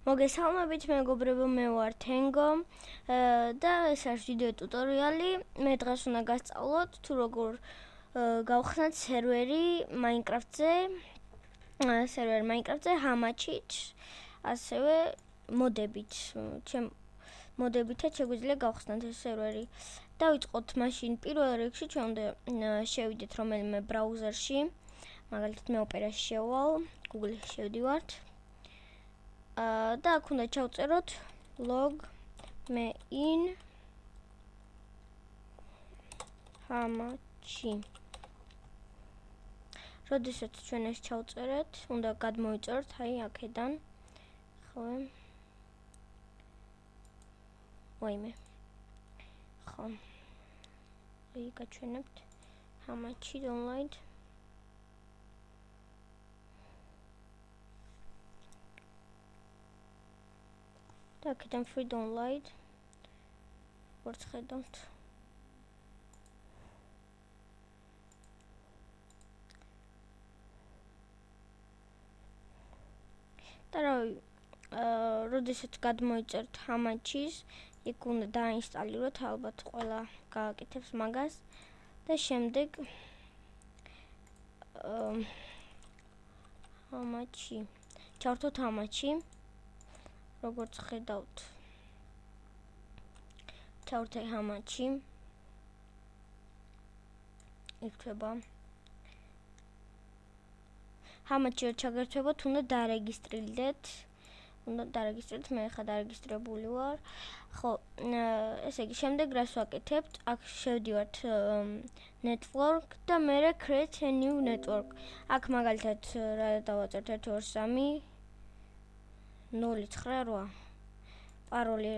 მოგესალმებით მეგობრებო, მე ვარ Tango და ეს არის ვიდეო ტუტორიალი. მე დღეს უნდა გასწავლოთ თუ როგორ გავხსნათ სერვერი Minecraft-ზე ჰამაჩით, ასევე მოდებით. მოდებითაც შეგვიძლია გავხსნათ ეს სერვერი. დავიწყოთ მაშინ პირველ რიგში ჩვენ უნდა შევიდეთ რომელიმე ბრაუზერში. მაგალითად მე ოპერაში შევვალ, Google-ში შევდივართ. და აქ უნდა ჩავწეროთ log main hamachi. როდესაც ჩვენ ეს ჩავწერეთ, უნდა გადმოვიწეროთ აი აქედან. ხო. ვაიმე. ხო. აი გაჩვენებთ hamachi download. და აქედან free download ვარც ხედავთ. და როდესაც გადმოიწერთ ჰამაჩის, იქ უნდა დაინსტალიროთ, ალბათ ყველა გააკეთებს მაგას და შემდეგ ჰამაჩი. ჩავთოთ ჰამაჩი. როგორც ხედავთ, ჩავთე ჰამაჩი. იქნება ჰამაჩი რო ჩაგერთვებოთ, უნდა დარეგისტრირდეთ. მე ხა დარეგისტრირებული ვარ. ხო, ესე იგი, შემდეგ რას ვაკეთებთ? აქ შევდივართ network და მერე create a new network. აქ მაგალითად რა დავაწერთ 1 2 3 098 პაროლი,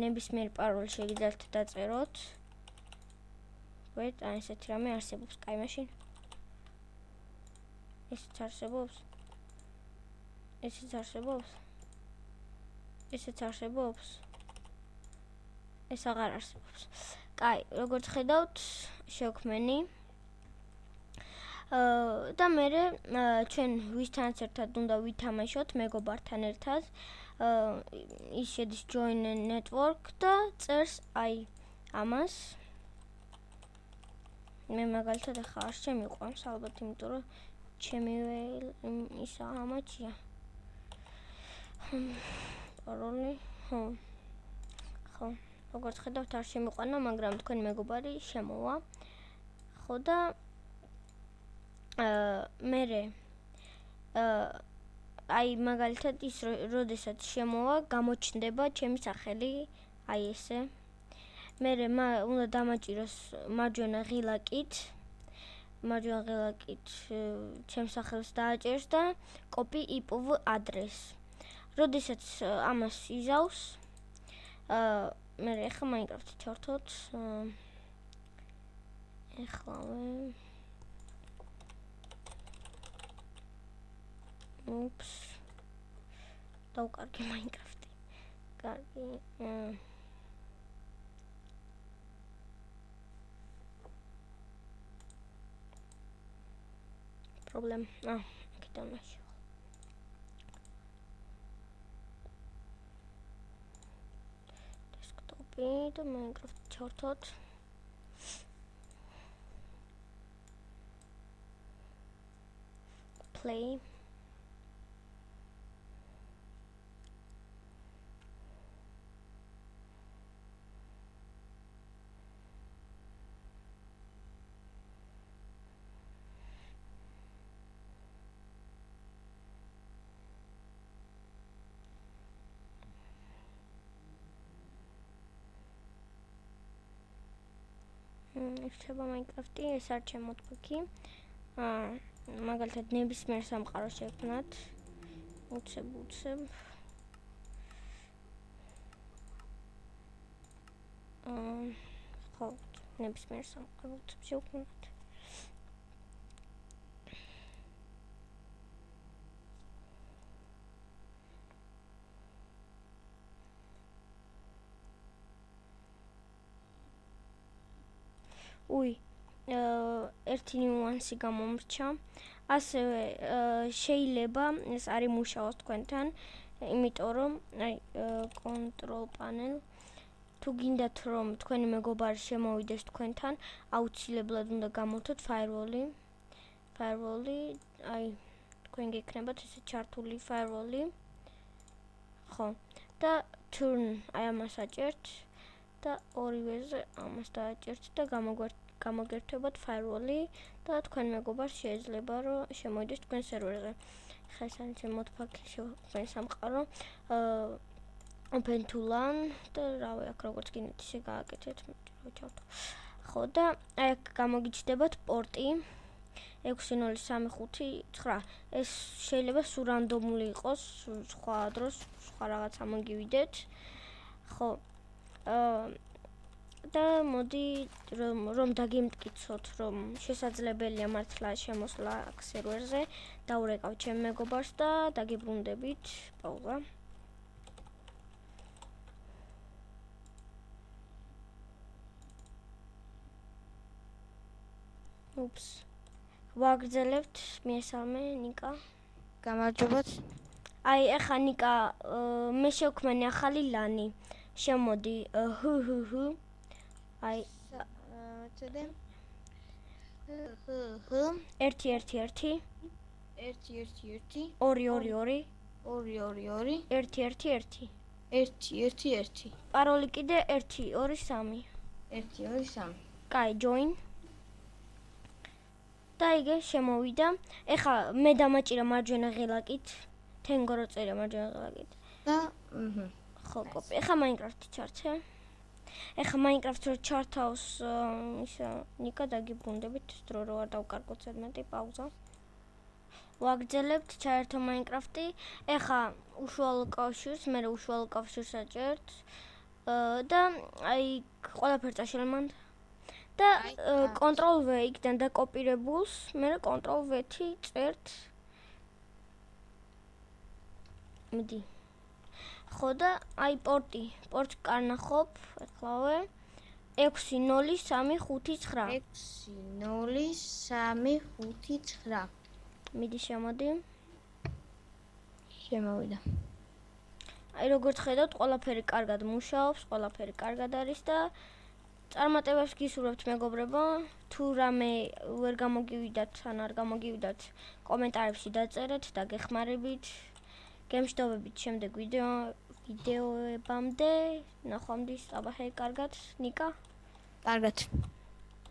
ნებისმიერ პაროლს შეგიძლიათ დაწეროთ. ვეთ, ესეთი რამე არსებობს, კაი მაშინ. ესეც არსებობს. ეს აღარ არსებობს. კაი, როგორც ხედავთ, შევქმენი. და მერე ჩვენ ვისთანაც ერთად უნდა ვითამაშოთ, მეგობართან ერთად. ის შედის join network და წერს აი ამას. მე მაგალითად ახლა არ შემიყვანს, ალბათ იმიტომ რომ ჩემი ისა ჰამაჩია. პაროლი, ხო, როგორც ხედავთ არ შემიყვანა, მაგრამ თქვენ მეგობარი შემოვა. ხო და მერე აი მაგალითად ის როდესაც შემოვა, გამოჩნდება ჩემი სახელი, აი ესე. მერე უნდა დამაჭიროს მარჯვენა ღილაკით ჩემს სახელს დააჭერს და copy IP address. როდესაც ამას იზავს, მერე ახლა Minecraft-ი ჩავთოთ. ეხლავე Oops. დავკარგე Minecraft-ი. კარგი. პრობლემა. აქედან მაშინ. Desktop-ი და Minecraft-ი ჩავთოთ. Play. იქნება Minecraft-ი, ეს არ შემოთქვი. მაგალითად ნებისმიერ სამყაროს შევქმნათ. უცებ. ხო, ნებისმიერ სამყაროს შევქმნათ. ერთი ნიუანსი გამომრჩა. ასევე შეიძლება ეს არ იმუშაოს თქვენთან. იმიტომ რომ აი control panel თუ გინდათ რომ თქვენი მეგობარი შემოვიდეს თქვენთან, აუცილებლად უნდა გამოვთოთ firewall-ი. აი თქვენ გექნებათ ესე ჩართული firewall-ი. ხო. და turn აი ამას აჭერთ და ორივეზე ამას დააჭერთ და გამოგერთვებათ firewall-ი და თქვენ მეგობარს შეიძლება რომ შემოვიდეს თქვენ სერვერზე. ხა ეს არის modpack-ი თქვენ სამყარო. open to LAN და რავი აქ როგორც გინდათ ისე გააკეთეთ, ჩავთო. ხო და აი აქ გამოგიჩნდებათ პორტი 6035 ეს შეიძლება სულ რანდომული იყოს, სხვა დროს, სხვა რაღაცა მოგივიდეთ. ხო. და მოდი რომ დაგიმტკიცოთ, რომ შესაძლებელია მართლა შემოსვლა აქ სერვერზე, დაურეკავ ჩემ მეგობარს და დაგიბრუნდებით. პაუზა. Ups. ვაგრძელებთ, მიესალმე ნიკა. გამარჯობათ. აი, ახლა ნიკა, მე შევქმნი ახალი ლანი. შემოდი, აი, წედე. 111 111 222 222 111 111 პაროლი კიდე 123 123 კაი, join. და იგე შემოვიდა. ეხლა მე დამაჭირა მარჯვენა ღილაკით. თენგო რო წერია მარჯვენა ღილაკით. და ხო, კოპი. ეხლა Minecraft-ი ჩართე. ეხლა Minecraft-ს რო ჩართავს ისა ნიკა დაგიბრუნდებით, დრო რო არ დავკარგოთ ზედმეტი პაუზა. ვაგრძელებთ, ჩაერთო Minecraft-ი. ეხლა უშუალო კავშირს, მე უშუალო კავშირს აჭერთ. და აი ყველაფერს აშელმანთ. და control V იქიდან დაკოპირებულს, მე control V-ი წერთ. მიდი. ხო და აი პორტი კარნახობ, ეხლავე 603559. 603559. მიდი შემოდი. შემოვიდა. აი როგორც ხედავთ, ყველაფერი კარგად მუშაობს, ყველაფერი კარგად არის და წარმატებებს გისურვებთ მეგობრებო. თუ რამე ვერ გამოგივიდათ, ან არ გამოგივიდათ, კომენტარებში დაწერეთ და გეხმარებით. გემშვიდობებით შემდეგ ვიდეოებამდე. ნახვამდის, აბა ჰე, კარგად, ნიკა. კარგად.